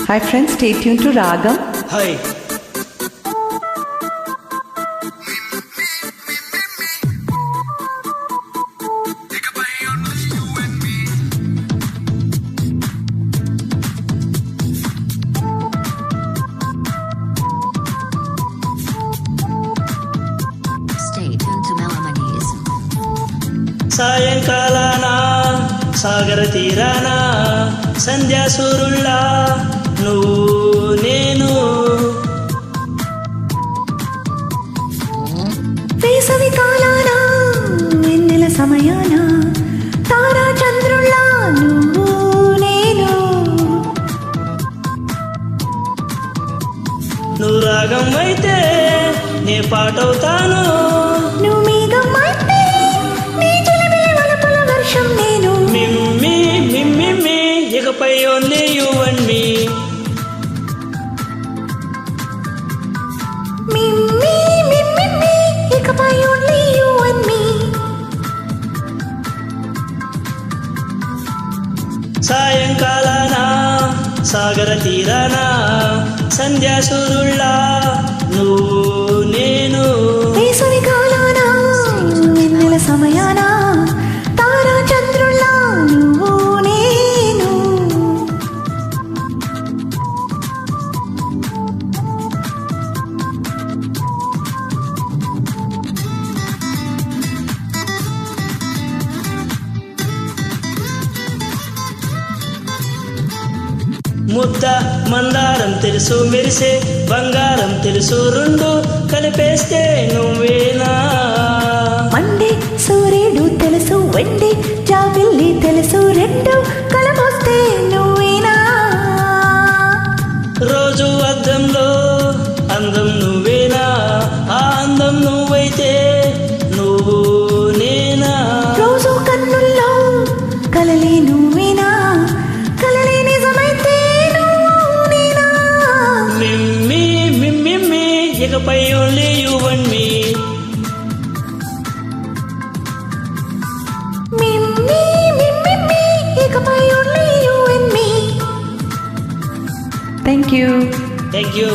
Hi friends, stay tuned to Ragam. Hi. Stay tuned to Melodies. సాయంకాలాన సాగర తీరాన సంధ్యా సూరుల్లా నువ్వు నేను వేసవి కాలాన వెన్నెల సమయాన తారా చంద్రుల్లా నువ్వు నేను. నువ్వు రాగం అయితే నే పాటవుతాను, నువ్వు మేఘం అయితే నీ చిలిపిలి వలపుల వర్షం నేను. మిమ్మి మిమ్మి ఇకపై ఓన్లీ యూ అండ్ మీ. మిమ్మీ మిమ్మిమ్మి ఇకపై ఓన్లీ యూ అండ్ మీ. సాయంకాలాన సాగర తీరాన సంధ్యా సూరుల్లా నువ్వు నేను. వేసవి కాలాన వెన్నెల సమయాన తారా చంద్రుల్లా నువ్వు నేను. ముద్ద మందారం తెలుసు మెరిసే బంగారం తెలుసు రెండు కలిపేస్తే నువ్వేనా. మండే సూర్యుడు తెలుసు వెండి జాబిల్లి తెలుసు రెండు కలమొస్తే నువ్వేనా. రోజు అద్దంలో అందం నువ్వేనా, ఆ అందం నువ్వైతే నువ్వు నేనా. రోజు కన్నుల్లో కలలే నువ్వేనా, కలలే నిజమైతే నువ్వు నేనా. మిమ్మి మిమ్మి ఇకపై ఓన్లీ యూ అండ్ మీ. మిమ్మీ మిమ్మిమ్మి ఇకపై only you and me. Thank you. Thank you.